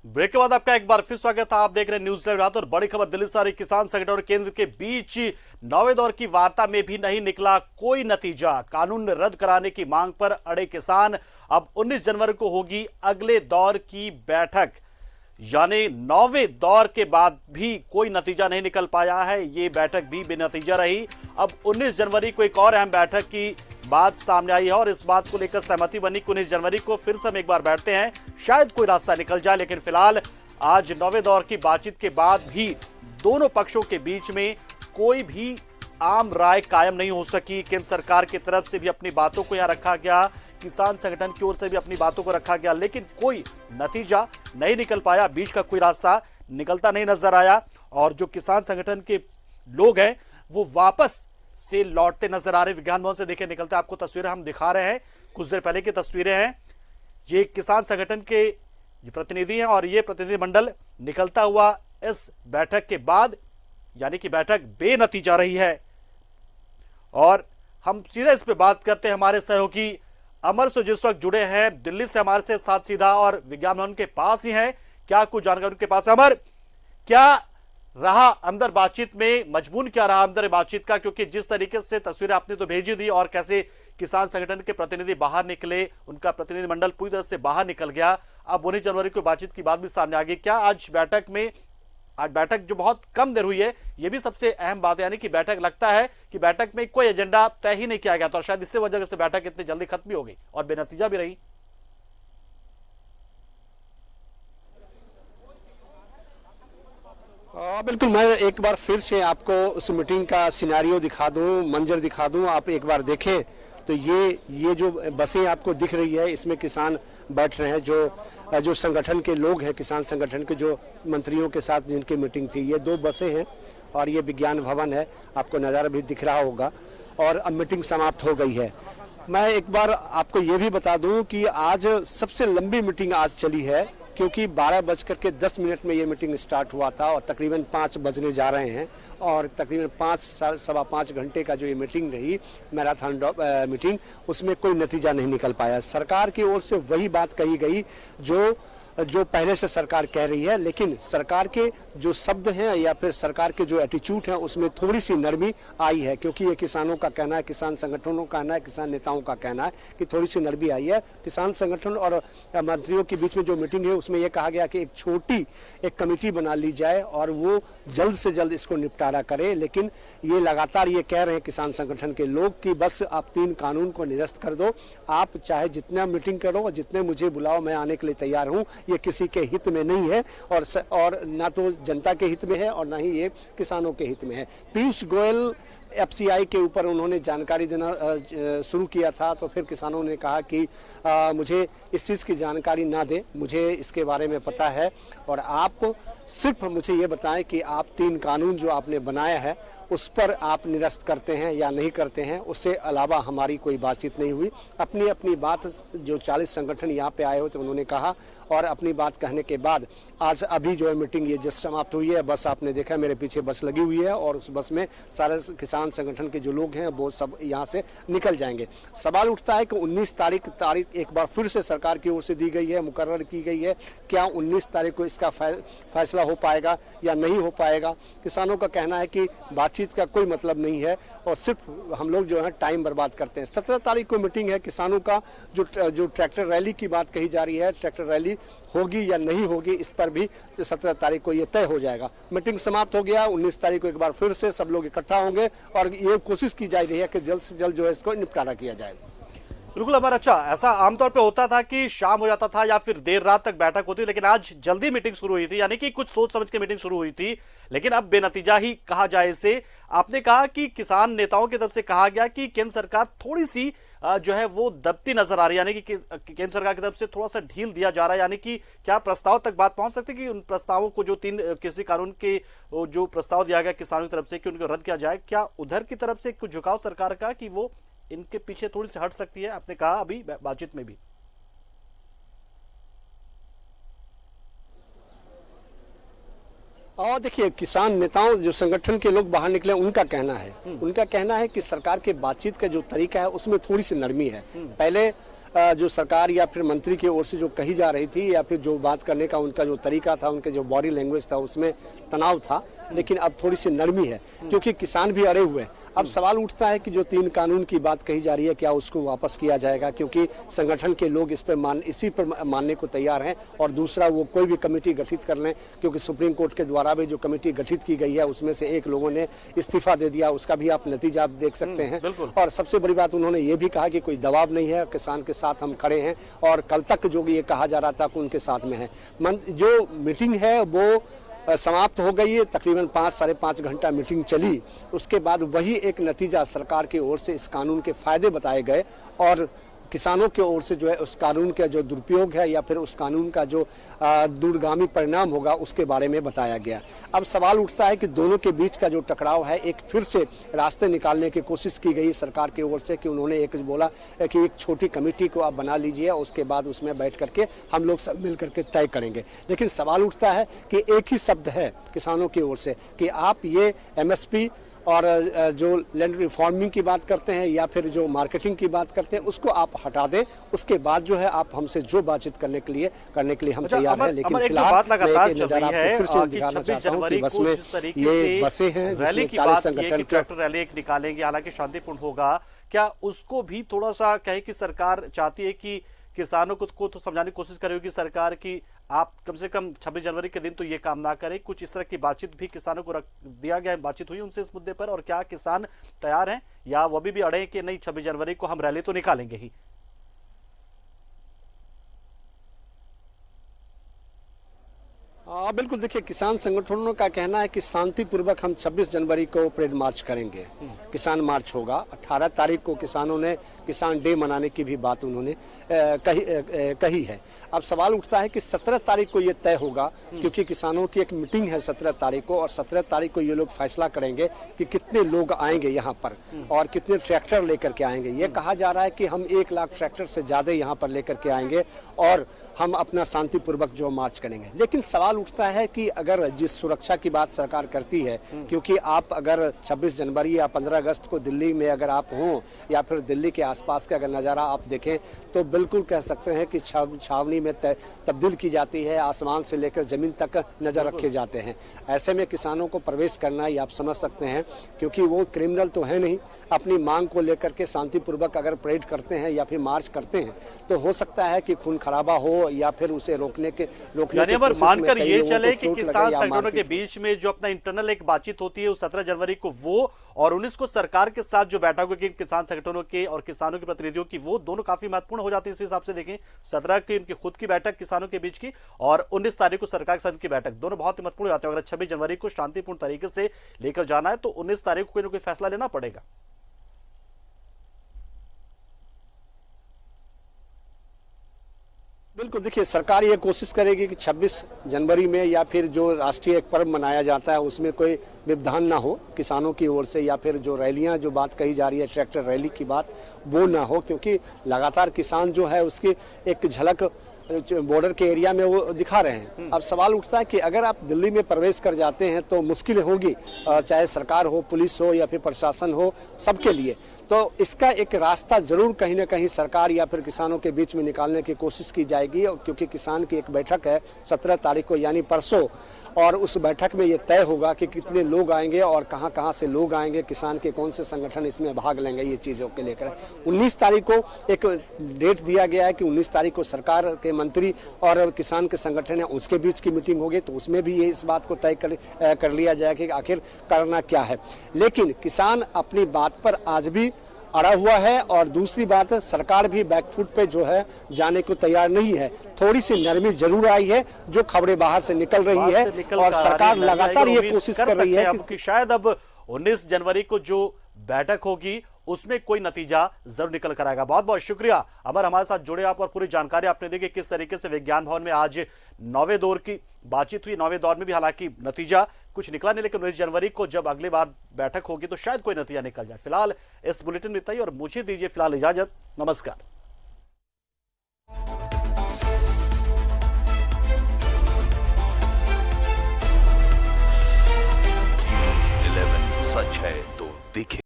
Break के बाद आपका एक बार फिर स्वागत है। आप देख रहे हैं न्यूज लाइव रात और बड़ी खबर दिल्ली से आ रही। किसान संगठन और केंद्र के बीच 9वें दौर की वार्ता में भी नहीं निकला कोई नतीजा। कानून रद्द कराने की मांग पर अड़े किसान। अब 19 जनवरी को होगी अगले दौर की बैठक, यानी 9वें दौर के बाद भी कोई नतीजा नहीं निकल पाया है। ये बैठक भी बेनतीजा रही। अब 19 जनवरी को एक और अहम बैठक की बात सामने आई है और इस बात को लेकर सहमति बनी कि 19 जनवरी को फिर से हम एक बार बैठते हैं, शायद कोई रास्ता निकल जाए। लेकिन फिलहाल आज 9वें दौर की बातचीत के बाद भी दोनों पक्षों के बीच में कोई भी आम राय कायम नहीं हो सकी। केंद्र सरकार की तरफ से भी अपनी बातों को यहां रखा गया, किसान संगठन की ओर से भी अपनी बातों को रखा गया, लेकिन कोई नतीजा नहीं निकल पाया। बीच का कोई रास्ता निकलता नहीं नजर आया और जो किसान संगठन के लोग हैं वो वापस से लौटते नजर आ रहे। विज्ञान भवन से देखे निकलते आपको तस्वीरें हम दिखा रहे हैं, कुछ देर पहले की तस्वीरें हैं। ये किसान संगठन के प्रतिनिधि हैं और ये प्रतिनिधिमंडल निकलता हुआ इस बैठक के बाद, यानी कि बैठक बेनतीजा रही है। और हम सीधे इस पे बात करते हैं। हमारे सहयोगी अमर से जिस वक्त जुड़े हैं दिल्ली से हमारे से साथ सीधा और विज्ञान भवन के पास ही हैं, क्या कुछ जानकारी उनके पास है? अमर, क्या रहा अंदर बातचीत में, मजमून क्या रहा अंदर बातचीत का? क्योंकि जिस तरीके से तस्वीरें आपने तो भेजी दी और कैसे किसान संगठन के प्रतिनिधि बाहर निकले, उनका प्रतिनिधिमंडल पूरी तरह से बाहर निकल गया। अब 19 जनवरी को बातचीत की बात भी सामने आ गई। क्या आज बैठक जो बहुत कम देर हुई है, यह भी सबसे अहम बात है, यानी कि बैठक लगता है कि बैठक में कोई एजेंडा तय ही नहीं किया गया था और शायद इसी वजह से बैठक इतनी जल्दी खत्म भी हो गई और बेनतीजा भी रही। बिल्कुल, मैं एक बार फिर से आपको उस मीटिंग का सिनेरियो दिखा दूं, मंजर दिखा दूं, आप एक बार देखें तो ये जो बसें आपको दिख रही है इसमें किसान बैठ रहे हैं। जो संगठन के लोग हैं, किसान संगठन के जो मंत्रियों के साथ जिनकी मीटिंग थी, ये 2 बसें हैं और ये विज्ञान भवन है, आपको नज़ारा भी दिख रहा होगा। और अब मीटिंग समाप्त हो गई है। मैं एक बार आपको ये भी बता दूं कि आज सबसे लंबी मीटिंग आज चली है, क्योंकि 12:10 में ये मीटिंग स्टार्ट हुआ था और तकरीबन 5 बजने जा रहे हैं और तकरीबन 5-5.25 घंटे का जो ये मीटिंग रही, मैराथन मीटिंग, उसमें कोई नतीजा नहीं निकल पाया। सरकार की ओर से वही बात कही गई जो पहले से सरकार कह रही है, लेकिन सरकार के जो शब्द हैं या फिर सरकार के जो एटीट्यूड है उसमें थोड़ी सी नरमी आई है, क्योंकि ये किसानों का कहना है, किसान संगठनों का कहना है, किसान नेताओं का कहना है कि थोड़ी सी नरमी आई है। किसान संगठन और मंत्रियों के बीच में जो मीटिंग है उसमें यह कहा गया कि एक छोटी कमेटी बना ली जाए और वो जल्द से जल्द इसको निपटारा करे। लेकिन ये लगातार ये कह रहे हैं किसान संगठन के लोग कि बस आप 3 कानून को निरस्त कर दो, आप चाहे जितना मीटिंग करो और जितने मुझे बुलाओ, मैं आने के लिए तैयार हूँ। ये किसी के हित में नहीं है और ना तो जनता के हित में है और ना ही ये किसानों के हित में है। पीयूष गोयल एफसीआई के ऊपर उन्होंने जानकारी देना शुरू किया था, तो फिर किसानों ने कहा कि मुझे इस चीज़ की जानकारी ना दे, मुझे इसके बारे में पता है और आप सिर्फ मुझे ये बताएं कि आप 3 कानून जो आपने बनाया है उस पर आप निरस्त करते हैं या नहीं करते हैं। उससे अलावा हमारी कोई बातचीत नहीं हुई। अपनी बात जो 40 संगठन यहाँ पे आए हो तो उन्होंने कहा और अपनी बात कहने के बाद आज अभी जो है मीटिंग ये जस्ट समाप्त हुई है। बस आपने देखा मेरे पीछे बस लगी हुई है और उस बस में सारे किसान संगठन के जो लोग हैं वो सब यहाँ से निकल जाएंगे। सवाल उठता है कि 19 तारीख एक बार फिर से सरकार की ओर से दी गई है, मुकर्रर की गई है, क्या 19 तारीख को इसका फैसला हो पाएगा या नहीं हो पाएगा? किसानों का कहना है कि बातचीत का कोई मतलब नहीं है और सिर्फ हम लोग जो है टाइम बर्बाद करते हैं। 17 तारीख को मीटिंग है किसानों का। जो ट्रैक्टर रैली की बात कही जा रही है, ट्रैक्टर रैली होगी या नहीं होगी इस पर भी 17 तारीख को ये तय हो जाएगा। मीटिंग समाप्त हो गया। 19 तारीख को एक बार फिर से सब लोग इकट्ठा होंगे और ये कोशिश की जा रही है कि जल्द से जल्द जो है इसको निपटारा किया जाए। बिल्कुल अमर, अच्छा, ऐसा आमतौर पे होता था कि शाम हो जाता था या फिर देर रात तक बैठक होती, लेकिन आज जल्दी मीटिंग शुरू हुई थी, यानी कि कुछ सोच समझ के मीटिंग शुरू हुई थी, लेकिन अब बेनतीजा ही कहा जाए इसे। आपने कहा कि किसान नेताओं की तरफ से कहा गया कि केंद्र सरकार थोड़ी सी जो है वो दबती नजर आ रही है, यानी कि केंद्र सरकार की तरफ से थोड़ा सा ढील दिया जा रहा है, यानी कि क्या प्रस्ताव तक बात पहुंच सकती है कि उन प्रस्तावों को जो 3 कृषि कानून के जो प्रस्ताव दिया गया किसानों की तरफ से कि उनको रद्द किया जाए, क्या उधर की तरफ से कुछ झुकाव सरकार का कि वो इनके पीछे थोड़ी सी हट सकती है? आपने कहा अभी बातचीत में भी। और देखिए, किसान नेताओं जो संगठन के लोग बाहर निकले उनका कहना है कि सरकार के बातचीत का जो तरीका है उसमें थोड़ी सी नरमी है। पहले जो सरकार या फिर मंत्री की ओर से जो कही जा रही थी या फिर जो बात करने का उनका जो तरीका था, उनके जो बॉडी लैंग्वेज था, उसमें तनाव था। लेकिन अब थोड़ी सी नरमी है क्योंकि किसान भी अड़े हुए हैं। अब सवाल उठता है कि जो 3 कानून की बात कही जा रही है, क्या उसको वापस किया जाएगा? क्योंकि संगठन के लोग इसी पर मानने को तैयार हैं। और दूसरा, वो कोई भी कमेटी गठित कर लें, क्योंकि सुप्रीम कोर्ट के द्वारा भी जो कमेटी गठित की गई है उसमें से 1 लोगों ने इस्तीफा दे दिया। उसका भी आप नतीजा देख सकते हैं। और सबसे बड़ी बात, उन्होंने ये भी कहा कि कोई दबाव नहीं है, किसान के साथ हम खड़े हैं। और कल तक जो ये कहा जा रहा था कि उनके साथ में है। जो मीटिंग है वो समाप्त हो गई है। तकरीबन 5 साढ़े 5 घंटा मीटिंग चली। उसके बाद वही एक नतीजा सरकार की ओर से इस कानून के फायदे बताए गए और किसानों की ओर से जो है उस कानून का जो दुरुपयोग है या फिर उस कानून का जो दूरगामी परिणाम होगा उसके बारे में बताया गया। अब सवाल उठता है कि दोनों के बीच का जो टकराव है, एक फिर से रास्ते निकालने की कोशिश की गई सरकार की ओर से कि उन्होंने एक बोला कि एक छोटी कमेटी को आप बना लीजिए, उसके बाद उसमें बैठ करके हम लोग सब मिल करके तय करेंगे। लेकिन सवाल उठता है कि एक ही शब्द है किसानों की ओर से कि आप ये MSP और जो लैंड रिफॉर्मिंग की बात करते हैं या फिर जो मार्केटिंग की बात करते हैं उसको आप हटा दें। उसके बाद जो है आप हमसे जो बातचीत करने के लिए हम तैयार हैं। लेकिन फिलहाल नजारा आपको फिर से दिखाना चाहता हूं कि बस में ये बसें हैं जिसमें 40 संगठन ट्रैक्टर रैली एक निकालेंगे, हालांकि शांतिपूर्ण होगा। क्या उसको भी थोड़ा सा कहे कि सरकार चाहती है कि किसानों को तो समझाने की कोशिश करेगी सरकार की आप कम से कम 26 जनवरी के दिन तो ये काम ना करें? कुछ इस तरह की बातचीत भी किसानों को रख दिया गया है, बातचीत हुई उनसे इस मुद्दे पर? और क्या किसान तैयार हैं या वो भी अड़े हैं कि नहीं 26 जनवरी को हम रैली तो निकालेंगे ही? बिल्कुल, देखिए किसान संगठनों का कहना है कि शांतिपूर्वक हम 26 जनवरी को परेड मार्च करेंगे। किसान मार्च होगा। 18 तारीख को किसानों ने किसान डे मनाने की भी बात उन्होंने कही है। अब सवाल उठता है कि 17 तारीख को ये तय होगा क्योंकि किसानों की एक मीटिंग है 17 तारीख को और 17 तारीख को ये लोग फैसला करेंगे कि कितने लोग आएंगे यहाँ पर और कितने ट्रैक्टर लेकर के आएंगे। ये कहा जा रहा है कि हम 1 लाख ट्रैक्टर से ज़्यादा यहाँ पर लेकर के आएंगे और हम अपना शांतिपूर्वक जो मार्च करेंगे। लेकिन सवाल उठता है कि अगर जिस सुरक्षा की बात सरकार करती है, क्योंकि आप अगर 26 जनवरी या 15 अगस्त को दिल्ली में अगर आप हों या फिर दिल्ली के आसपास का अगर नज़ारा आप देखें तो बिल्कुल कह सकते हैं कि छावनी में तब्दील की जाती है। आसमान से लेकर ज़मीन तक नज़र रखे जाते हैं। ऐसे में किसानों को प्रवेश करना ये आप समझ सकते हैं, क्योंकि वो क्रिमिनल तो है नहीं। अपनी मांग को लेकर के शांतिपूर्वक अगर परेड करते हैं या फिर मार्च करते हैं तो हो सकता है कि खून खराबा हो या फिर उसे रोकने के मानकर ये चले कि किसान संगठनों के बीच में जो अपना इंटरनल एक बातचीत होती है उस 17 जनवरी को वो और 19 को सरकार के साथ जो बैठक होगी किसान संगठनों के और किसानों के प्रतिनिधियों की, वो दोनों काफी महत्वपूर्ण हो जाती है। इस हिसाब से देखें 17 की उनकी खुद की बैठक किसानों के बीच की और 19 तारीख को सरकार के साथ की बैठक, दोनों बहुत ही महत्वपूर्ण हो जाते हैं। अगर 26 जनवरी को शांतिपूर्ण तरीके से लेकर जाना है तो 19 तारीख को कोई ना कोई फैसला लेना पड़ेगा। बिल्कुल, देखिए सरकार ये कोशिश करेगी कि 26 जनवरी में या फिर जो राष्ट्रीय एक पर्व मनाया जाता है उसमें कोई व्यवधान ना हो किसानों की ओर से, या फिर जो रैलियां जो बात कही जा रही है ट्रैक्टर रैली की बात वो ना हो, क्योंकि लगातार किसान जो है उसकी एक झलक बॉर्डर के एरिया में वो दिखा रहे हैं। अब सवाल उठता है कि अगर आप दिल्ली में प्रवेश कर जाते हैं तो मुश्किल होगी, चाहे सरकार हो, पुलिस हो या फिर प्रशासन हो, सबके लिए। तो इसका एक रास्ता जरूर कहीं ना कहीं सरकार या फिर किसानों के बीच में निकालने की कोशिश की जाएगी, क्योंकि किसान की एक बैठक है 17 तारीख को यानी परसों, और उस बैठक में ये तय होगा कि कितने लोग आएंगे और कहां कहां से लोग आएंगे, किसान के कौन से संगठन इसमें भाग लेंगे, ये चीज़ों के लेकर 19 तारीख को एक डेट दिया गया है कि 19 तारीख को सरकार के मंत्री और किसान के संगठन है उसके बीच की मीटिंग होगी, तो उसमें भी ये इस बात को तय कर लिया जाएगा कि आखिर करना क्या है। लेकिन किसान अपनी बात पर आज भी अड़ा हुआ है और दूसरी बात, सरकार भी बैकफुट पे जो है जाने को तैयार नहीं है। थोड़ी सी नरमी जरूर आई है, जो खबरें बाहर से निकल रही है और सरकार लगातार ये कोशिश कर रही है कि शायद अब 19 जनवरी को जो बैठक होगी उसमें कोई नतीजा जरूर निकल कर आएगा। बहुत बहुत शुक्रिया अमर, हमारे साथ जुड़े आप और पूरी जानकारी आपने दी कि किस तरीके से विज्ञान भवन में आज 9वें दौर की बातचीत हुई। 9वें दौर में भी हालांकि नतीजा कुछ निकला नहीं, लेकिन 19 जनवरी को जब अगली बार बैठक होगी तो शायद कोई नतीजा निकल जाए। फिलहाल इस बुलेटिन में इतना ही और मुझे दीजिए फिलहाल इजाजत। नमस्कार। 11 सच है तो दिखे।